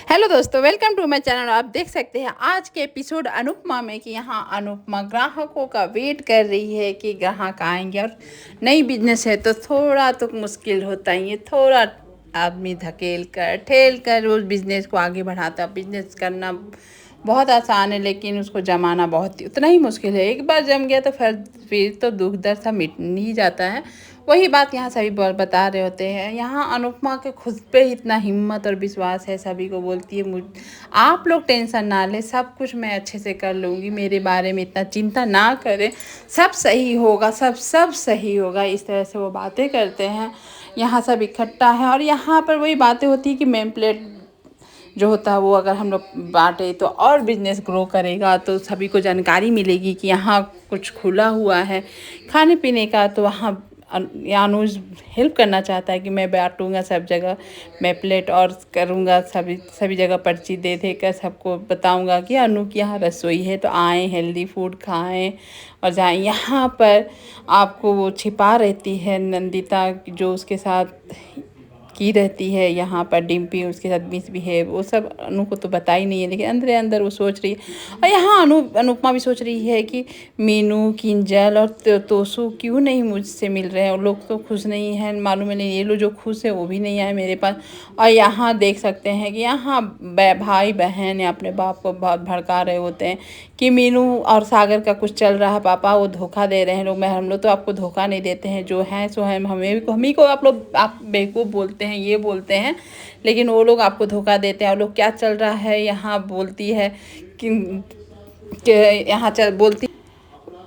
Hello दोस्तों, welcome to my channel. आप देख सकते हैं आज के एपिसोड अनुपमा में कि यहाँ अनुपमा ग्राहकों का वेट कर रही है कि ग्राहक आएंगे। और नई बिजनेस है तो थोड़ा तो मुश्किल होता ही है, थोड़ा आदमी धकेल कर ठेल कर उस बिज़नेस को आगे बढ़ाता। बिजनेस करना बहुत आसान है लेकिन उसको जमाना बहुत उतना ही मुश्किल है। एक बार जम गया तो फिर तो दुख दर्द सा मिट नहीं जाता है। वही बात यहाँ सभी बता रहे होते हैं। यहाँ अनुपमा के खुद पे इतना हिम्मत और विश्वास है, सभी को बोलती है मुझ आप लोग टेंशन ना लें, सब कुछ मैं अच्छे से कर लूँगी, मेरे बारे में इतना चिंता ना करें, सब सही होगा, सब सही होगा। इस तरह से वो बातें करते हैं। यहाँ सब इकट्ठा है और यहाँ पर वही बातें होती है कि नेम प्लेट जो होता है वो अगर हम लोग बांटे तो और बिजनेस ग्रो करेगा, तो सभी को जानकारी मिलेगी कि यहाँ कुछ खुला हुआ है खाने पीने का। तो वहाँ अनुज हेल्प करना चाहता है कि मैं बांटूँगा सब जगह, मैं प्लेट और करूँगा, सभी जगह पर्ची दे देकर सबको बताऊँगा कि अनु की यहाँ रसोई है, तो आएँ हेल्दी फूड खाएँ और जाएँ। यहाँ पर आपको वो छिपा रहती है नंदिता जो उसके साथ की रहती है, यहाँ पर डिम्पी उसके साथ मिसबिहेव, वो सब अनु को तो पता ही नहीं है, लेकिन अंदर अंदर वो सोच रही है। और यहाँ अनुपमा भी सोच रही है कि मीनू, किंजल और तोसू क्यों नहीं मुझसे मिल रहे हैं। वो लोग तो खुश नहीं हैं, मालूम है नहीं, ये लोग जो खुश है वो भी नहीं आए मेरे पास। और यहाँ देख सकते हैं कि यहाँ भाई बहन अपने बाप को बहुत भड़का रहे होते हैं कि मीनू और सागर का कुछ चल रहा है, पापा वो धोखा दे रहे हैं लोग, मैं हम लोग तो आपको धोखा नहीं देते हैं, जो है सो है, हम ही को आप बेवकूफ़ बोलते हैं, ये बोलते हैं, लेकिन वो लोग आपको धोखा देते हैं। और लोग क्या चल रहा है यहाँ बोलती है कि यहाँ चल बोलती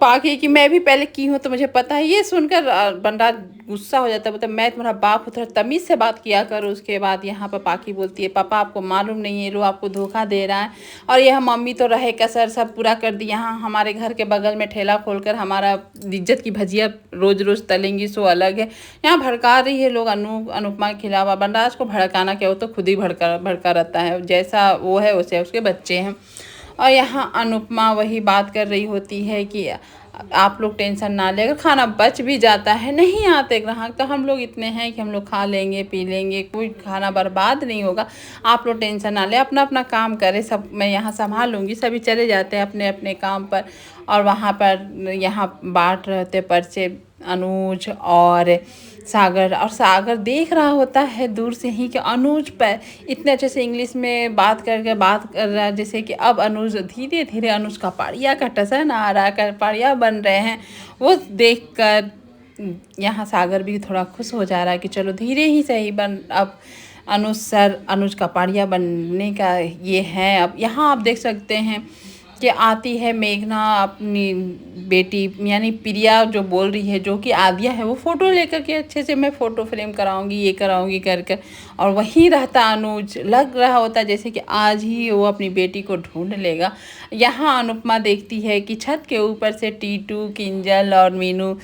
पाके कि मैं भी पहले की हूँ तो मुझे पता है। ये सुनकर बंडा गुस्सा हो जाता है, मतलब मैं तुम्हारा बाप हूँ, थोड़ा तमीज़ से बात किया कर। उसके बाद यहाँ पर पाकी बोलती है पापा आपको मालूम नहीं है, लो आपको धोखा दे रहा है। और यह मम्मी तो रहे कसर सब पूरा कर दी, यहाँ हमारे घर के बगल में ठेला खोलकर हमारा इज्जत की भजिया रोज़ रोज़ तलेंगी, सो अलग है। यहाँ भड़का रही है लोग अनुपमा के खिलाफ। बंडाज को भड़काना क्या, वो तो खुद ही भड़का रहता है, जैसा वो है वैसे उसके बच्चे हैं। और यहाँ अनुपमा वही बात कर रही होती है कि आप लोग टेंशन ना ले, अगर खाना बच भी जाता है, नहीं आते ग्राहक तो हम लोग इतने हैं कि हम लोग खा लेंगे पी लेंगे, कोई खाना बर्बाद नहीं होगा, आप लोग टेंशन ना ले, अपना अपना काम करें, सब मैं यहाँ संभाल लूँगी। सभी चले जाते हैं अपने अपने काम पर। और वहाँ पर यहाँ बांट रहे होते पर्चे अनुज और सागर। और सागर देख रहा होता है दूर से ही कि अनुज पर इतने अच्छे से इंग्लिश में बात कर रहा है, जैसे कि अब अनुज धीरे धीरे अनुज का पाड़िया का टसन आ रहा है, पाड़िया बन रहे हैं। वो देखकर यहाँ सागर भी थोड़ा खुश हो जा रहा है कि चलो धीरे ही सही बन, अब अनुज का पाड़िया बनने का ये है। अब यहाँ आप देख सकते हैं कि आती है मेघना अपनी बेटी यानी प्रिया जो बोल रही है, जो कि आदिया है, वो फ़ोटो लेकर के अच्छे से मैं फ़ोटो फ्रेम कराऊंगी, ये कराऊंगी कर कर। और वहीं रहता अनुज, लग रहा होता जैसे कि आज ही वो अपनी बेटी को ढूंढ लेगा। यहाँ अनुपमा देखती है कि छत के ऊपर से टीटू, किंजल और मीनू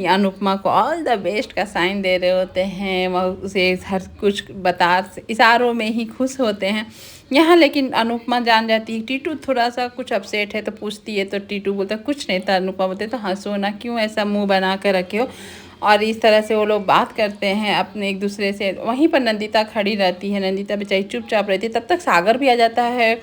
अनुपमा को ऑल द बेस्ट का साइन दे रहे होते हैं, वह उसे हर कुछ बता इशारों में ही खुश होते हैं। यहाँ लेकिन अनुपमा जान जाती है, टीटू थोड़ा सा कुछ अपसेट है तो पूछती है, तो टीटू बोलता है कुछ नहीं था, अनुपमा बोलते तो हंसो ना, क्यों ऐसा मुंह बना कर रखे हो। और इस तरह से वो लोग बात करते हैं अपने एक दूसरे से। वहीं पर नंदिता खड़ी रहती है, नंदिता बेचारी चुपचाप रहती है। तब तक सागर भी आ जाता है,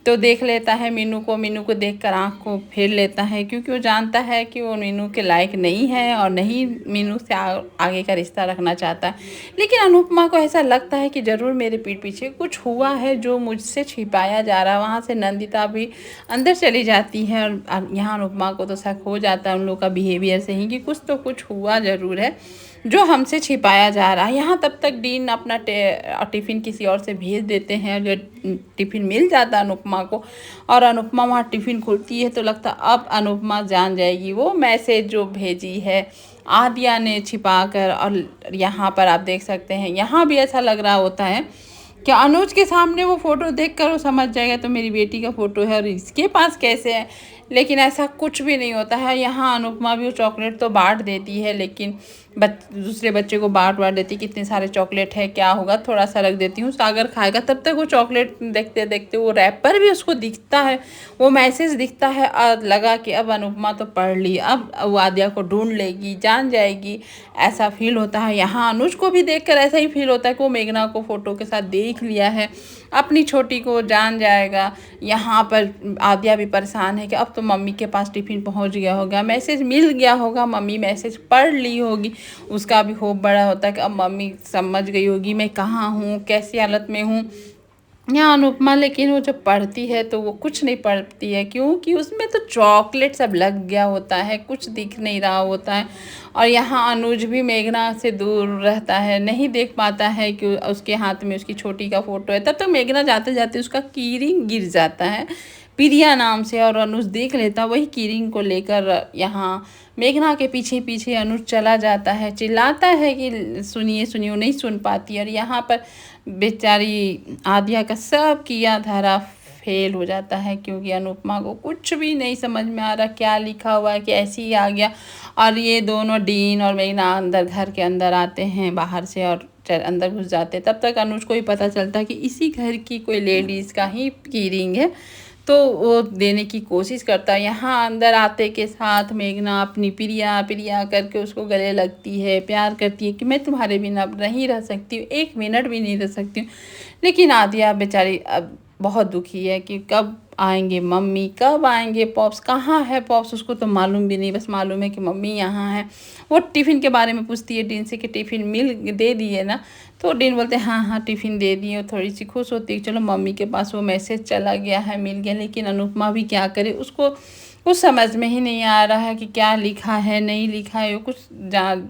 तो देख लेता है मीनू को देखकर आँख को फेर लेता है, क्योंकि वो जानता है कि वो मीनू के लायक नहीं है और नहीं मीनू से आगे का रिश्ता रखना चाहता है। लेकिन अनुपमा को ऐसा लगता है कि ज़रूर मेरे पीठ पीछे कुछ हुआ है जो मुझसे छिपाया जा रहा है। वहाँ से नंदिता भी अंदर चली जाती है और यहाँ अनुपमा को तो शक हो जाता है उन लोग का बिहेवियर से ही कि कुछ तो कुछ हुआ ज़रूर है जो हमसे छिपाया जा रहा है। यहाँ तब तक डीन अपना टिफ़िन किसी और से भेज देते हैं, जो टिफ़िन मिल जाता है अनुपमा को। और अनुपमा वहाँ टिफ़िन खोलती है तो लगता अब अनुपमा जान जाएगी वो मैसेज जो भेजी है आदिया ने छिपा कर। और यहाँ पर आप देख सकते हैं, यहाँ भी ऐसा लग रहा होता है कि अनुज के सामने वो फ़ोटो देखकर वो समझ जाएगा तो मेरी बेटी का फ़ोटो है और इसके पास कैसे है, लेकिन ऐसा कुछ भी नहीं होता है। यहाँ अनुपमा भी वो चॉकलेट तो बांट देती है, लेकिन दूसरे बच्चे को बांट देती, कितने सारे चॉकलेट है, क्या होगा, थोड़ा सा रख देती हूँ, सागर खाएगा। तब तक वो चॉकलेट देखते देखते वो रैपर भी उसको दिखता है, वो मैसेज दिखता है और लगा कि अब अनुपमा तो पढ़ ली, अब वो आदिया को ढूंढ लेगी, जान जाएगी, ऐसा फील होता है। यहाँ अनुज को भी देखकर ऐसा ही फील होता है कि वो मेघना को फ़ोटो के साथ देख लिया है अपनी छोटी को जान जाएगा। यहाँ पर आद्या भी परेशान है कि अब तो मम्मी के पास टिफ़िन पहुँच गया होगा, मैसेज मिल गया होगा, मम्मी मैसेज पढ़ ली होगी। उसका भी होप बड़ा होता है कि अब मम्मी समझ गई होगी मैं कहाँ हूँ, कैसी हालत में हूँ। यहाँ अनुपमा लेकिन वो जब पढ़ती है तो वो कुछ नहीं पढ़ती है, क्योंकि उसमें तो चॉकलेट सब लग गया होता है, कुछ दिख नहीं रहा होता है। और यहाँ अनुज भी मेघना से दूर रहता है, नहीं देख पाता है कि उसके हाथ में उसकी छोटी का फ़ोटो है। तब तक मेघना जाते जाते उसका कीरिंग गिर जाता है प्रिया नाम से, और अनुज देख लेता, वही कीरिंग को लेकर यहाँ मेघना के पीछे पीछे अनुज चला जाता है, चिल्लाता है कि सुनिए सुनिए, वो नहीं सुन पाती। और यहाँ पर बेचारी आद्या का सब किया धरा फेल हो जाता है, क्योंकि अनुपमा को कुछ भी नहीं समझ में आ रहा क्या लिखा हुआ है, कि ऐसे ही आ गया। और ये दोनों डीन और मेघना अंदर घर के अंदर आते हैं बाहर से और अंदर घुस जाते हैं। तब तक अनुज को ही पता चलता है कि इसी घर की कोई लेडीज़ का ही कीरिंग है, तो वो देने की कोशिश करता है। यहाँ अंदर आते के साथ मेघना अपनी प्रिया प्रिया करके उसको गले लगती है, प्यार करती है कि मैं तुम्हारे बिना अब नहीं रह सकती हूँ, 1 मिनट भी नहीं रह सकती हूँ। लेकिन आद्या बेचारी अब बहुत दुखी है कि कब आएंगे मम्मी, कब आएंगे पॉप्स, कहाँ है पॉप्स, उसको तो मालूम भी नहीं, बस मालूम है कि मम्मी यहाँ है। वो टिफ़िन के बारे में पूछती है डीन से कि टिफ़िन मिल दे दिए ना, तो डीन बोलते हैं हाँ हाँ टिफ़िन दे दिए। थोड़ी सी खुश होती है चलो मम्मी के पास वो मैसेज चला गया है, मिल गया। लेकिन अनुपमा भी क्या करे, उसको कुछ समझ में ही नहीं आ रहा है कि क्या लिखा है नहीं लिखा है। वो कुछ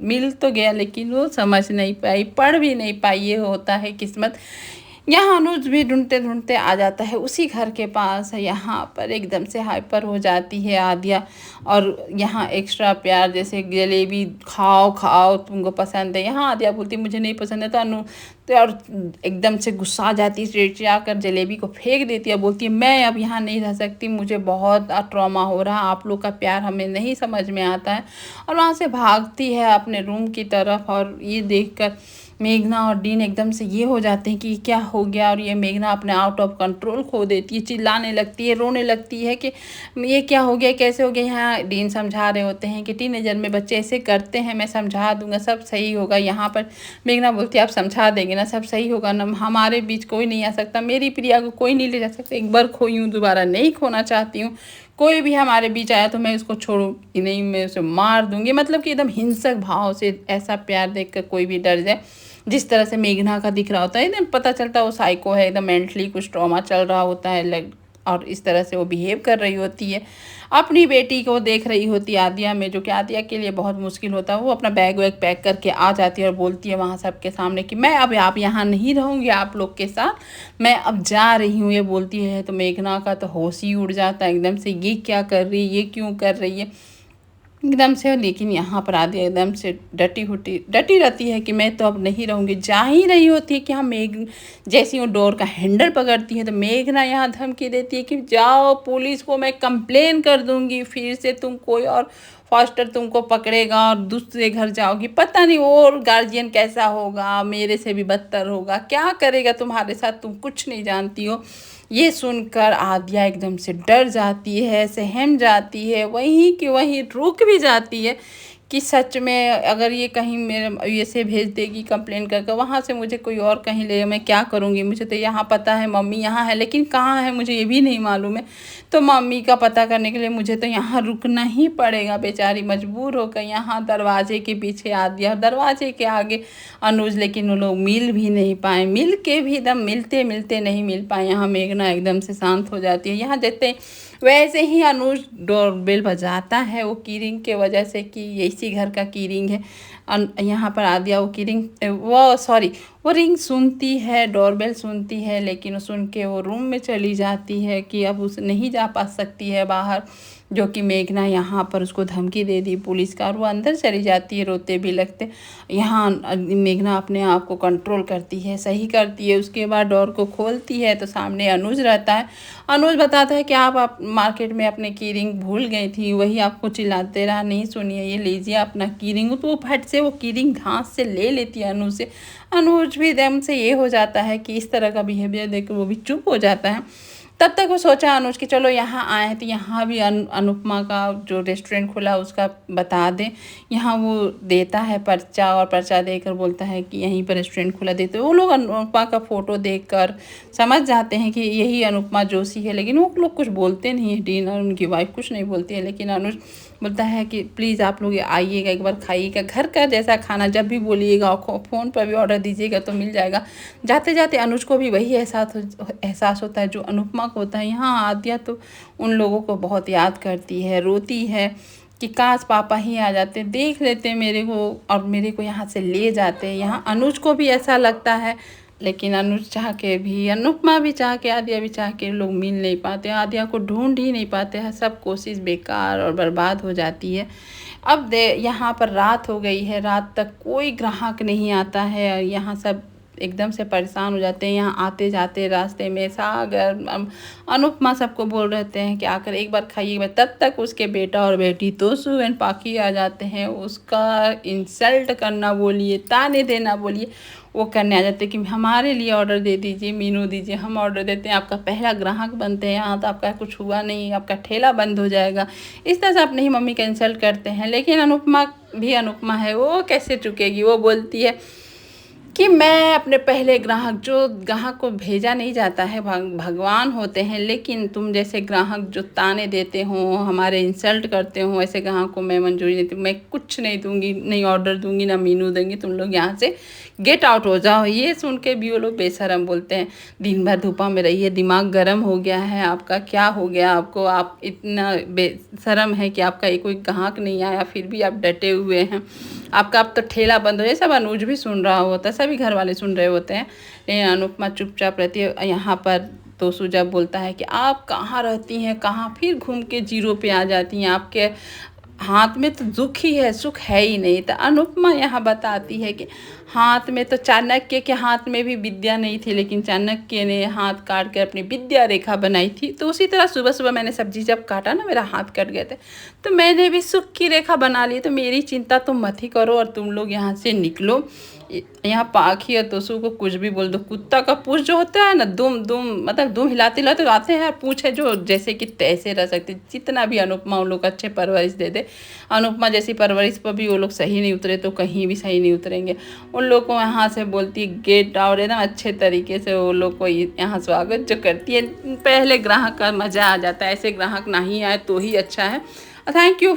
मिल तो गया लेकिन वो समझ नहीं पाई, पढ़ भी नहीं पाई, ये होता है किस्मत। यहाँ अनुज भी ढूंढते ढूंढते आ जाता है उसी घर के पास है। यहाँ पर एकदम से हाइपर हो जाती है आद्या, और यहाँ एक्स्ट्रा प्यार, जैसे जलेबी खाओ खाओ तुमको पसंद है, यहाँ आद्या बोलती मुझे नहीं पसंद है, तो अनु तो और एकदम से गुस्सा आ जाती है, चिड़चिड़ा कर जलेबी को फेंक देती है, बोलती है मैं अब यहाँ नहीं रह सकती, मुझे बहुत ट्रॉमा हो रहा है, आप लोग का प्यार हमें नहीं समझ में आता है। और वहाँ से भागती है अपने रूम की तरफ। और ये देखकर मेघना और डीन एकदम से ये हो जाते हैं कि क्या हो गया, और ये मेघना अपने आउट ऑफ कंट्रोल खो देती है, चिल्लाने लगती है, रोने लगती है कि ये क्या हो गया, कैसे हो गया। यहाँ डीन समझा रहे होते हैं कि टीनेजर में बच्चे ऐसे करते हैं, मैं समझा दूंगा सब सही होगा। यहाँ पर मेघना बोलती है आप समझा देंगे ना, सब सही होगा ना, हमारे बीच कोई नहीं आ सकता, मेरी प्रिया को कोई नहीं ले जा सकता, एक बार खोई हूँ दोबारा नहीं खोना चाहती हूँ, कोई भी हमारे बीच आया तो मैं उसको छोड़ूंगी नहीं, मैं उसे मार दूंगी। मतलब कि एकदम हिंसक भाव से, ऐसा प्यार देखकर कोई भी डर जाए जिस तरह से मेघना का दिख रहा होता है, एकदम पता चलता है वो साइको है, एकदम मेंटली कुछ ट्रॉमा चल रहा होता है, और इस तरह से वो बिहेव कर रही होती है। अपनी बेटी को देख रही होती है आद्या में, जो कि आद्या के लिए बहुत मुश्किल होता है। वो अपना बैग वैग पैक करके आ जाती है और बोलती है वहाँ सबके सामने कि मैं अब आप यहाँ नहीं रहूँगी आप लोग के साथ, मैं अब जा रही हूँ, ये बोलती है। तो मेघना का तो होश ही उड़ जाता है एकदम से, ये क्या कर रही है, ये क्यों कर रही है एकदम से। लेकिन यहाँ पर आद्या एकदम से डटी रहती है कि मैं तो अब नहीं रहूँगी। जा ही रही होती है कि हाँ जैसे वो डोर का हैंडल पकड़ती है तो मेघना यहाँ धमकी देती है कि जाओ पुलिस को मैं कंप्लेन कर दूँगी, फिर से तुम कोई और फॉस्टर तुमको पकड़ेगा और दूसरे घर जाओगी, पता नहीं और गार्जियन कैसा होगा, मेरे से भी बदतर होगा, क्या करेगा तुम्हारे साथ, तुम कुछ नहीं जानती हो। ये सुनकर आद्या एकदम से डर जाती है, सहम जाती है, वहीं की वहीं रुक भी जाती है कि सच में अगर ये कहीं मेरे ये से भेज देगी कंप्लेन करके, वहाँ से मुझे कोई और कहीं ले, मैं क्या करूँगी। मुझे तो यहाँ पता है मम्मी यहाँ है, लेकिन कहाँ है मुझे ये भी नहीं मालूम है। तो मम्मी का पता करने के लिए मुझे तो यहाँ रुकना ही पड़ेगा। बेचारी मजबूर होकर यहाँ दरवाजे के पीछे आद्या और दरवाजे के आगे अनुज, लेकिन वो लोग मिल भी नहीं पाए, मिल के भी एकदम मिलते मिलते नहीं मिल पाए। यहाँ मेघना एकदम से शांत हो जाती है। यहाँ जैसे वैसे ही अनुज डोरबेल बजाता है, वो कीरिंग के वजह से कि इसी घर का कीरिंग है। यहाँ पर आद्या वो कीरिंग वो रिंग सुनती है, डोरबेल सुनती है, लेकिन वो सुन के वो रूम में चली जाती है कि अब उसे नहीं जा पा सकती है बाहर, जो कि मेघना यहाँ पर उसको धमकी दे दी पुलिस का, और वो अंदर चली जाती है, रोते भी लगते। यहाँ मेघना अपने आप को कंट्रोल करती है, सही करती है। उसके बाद डोर को खोलती है तो सामने अनुज रहता है। अनुज बताता है कि आप मार्केट में अपने कीरिंग भूल गई थी, वही आपको चिल्लाते रहा, नहीं सुनिए, ये लीजिए अपना कीरिंग। तो वो फट से वो कीरिंग घास से ले लेती है अनुज से। अनुज भी एकदम से ये हो जाता है कि इस तरह का बिहेवियर देख कर वो भी चुप हो जाता है। तब तक वो सोचा अनुज कि चलो यहाँ आए हैं तो यहाँ भी अनुपमा का जो रेस्टोरेंट खुला उसका बता दें। यहाँ वो देता है पर्चा, और पर्चा देकर बोलता है कि यहीं पर रेस्टोरेंट खुला देते। वो लोग अनुपमा का फ़ोटो देखकर समझ जाते हैं कि यही अनुपमा जोशी है, लेकिन वो लोग कुछ बोलते नहीं है। डीन और उनकी वाइफ कुछ नहीं बोलती है, लेकिन अनुज बोलता है कि प्लीज़ आप लोग आइएगा, एक बार खाइएगा, घर का जैसा खाना जब भी बोलिएगा, फ़ोन पर भी ऑर्डर दीजिएगा तो मिल जाएगा। जाते जाते अनुज को भी वही एहसास होता है जो अनुपमा को होता है। यहाँ आद्या तो उन लोगों को बहुत याद करती है, रोती है कि काश पापा ही आ जाते, देख लेते मेरे को और मेरे को यहाँ से ले जाते। यहाँ अनुज को भी ऐसा लगता है, लेकिन अनुज चाह के भी, अनुपमा भी चाह के, आद्या भी चाह के लोग मिल नहीं पाते, आद्या को ढूंढ ही नहीं पाते हैं। सब कोशिश बेकार और बर्बाद हो जाती है। अब यहाँ पर रात हो गई है, रात तक कोई ग्राहक नहीं आता है और यहाँ सब एकदम से परेशान हो जाते हैं। यहाँ आते जाते रास्ते में सागर, अनुपमा सबको बोल रहते हैं कि आकर एक बार खाइए। तब तक उसके बेटा और बेटी तोसू एंड पाकी आ जाते हैं। उसका इंसल्ट करना बोलिए, ताने देना बोलिए, वो करने आ जाते हैं कि हमारे लिए ऑर्डर दे दीजिए, मीनू दीजिए, हम ऑर्डर देते हैं, आपका पहला ग्राहक बनते हैं यहाँ, तो आपका कुछ हुआ नहीं, आपका ठेला बंद हो जाएगा। इस तरह से अपनी ही मम्मी का इंसल्ट करते हैं। लेकिन अनुपमा भी अनुपमा है, वो कैसे चुकेगी। वो बोलती है कि मैं अपने पहले ग्राहक, जो ग्राहक को भेजा नहीं जाता है, भगवान होते हैं, लेकिन तुम जैसे ग्राहक जो ताने देते हो, हमारे इंसल्ट करते हो, ऐसे ग्राहक को मैं मंजूरी नहीं, मैं कुछ नहीं दूंगी, नहीं ऑर्डर दूंगी, ना मीनू देंगी, तुम लोग यहाँ से गेट आउट हो जाओ। ये सुन के भी वो लोग बेशरम बोलते हैं, दिन भर धूपा में रहिए, दिमाग गर्म हो गया है आपका, क्या हो गया आपको, आप इतना बेशरम है कि आपका कोई ग्राहक नहीं आया फिर भी आप डटे हुए हैं, आपका अब तो ठेला बंद हो। ये सब अनुज भी सुन रहा होता है, सभी घर वाले सुन रहे होते हैं, लेकिन अनुपमा चुपचाप रहती है। यहाँ पर तोसू जब बोलता है कि आप कहाँ रहती हैं, कहाँ, फिर घूम के जीरो पे आ जाती हैं, आपके हाथ में तो दुख ही है, सुख है ही नहीं। तो अनुपमा यहाँ बताती है कि हाथ में तो, चाणक्य के हाथ में भी विद्या नहीं थी, लेकिन चाणक्य ने हाथ काट कर अपनी विद्या रेखा बनाई थी। तो उसी तरह सुबह सुबह मैंने सब्जी जब काटा ना, मेरा हाथ कट गए थे, तो मैंने भी सुख की रेखा बना ली। तो मेरी चिंता तुम मत ही करो और तुम लोग यहाँ से निकलो। यहाँ पाखी और तोसू को कुछ भी बोल दो, कुत्ता का पूछ जो होता है ना, दुम दुम, मतलब दुम हिलाते हिलाते आते हैं, और पूछ है जो जैसे कि तैसे रह सकते। जितना भी अनुपमा उन लोग अच्छे परवरिश दे दे, अनुपमा जैसी परवरिश पर भी वो लोग सही नहीं उतरे तो कहीं भी सही नहीं उतरेंगे। उन लोग को यहाँ से बोलती है गेट आउट, एकदम अच्छे तरीके से वो लोग को यहाँ स्वागत जो करती है। पहले ग्राहक का मज़ा आ जाता है, ऐसे ग्राहक नहीं आए तो ही अच्छा है। Thank you.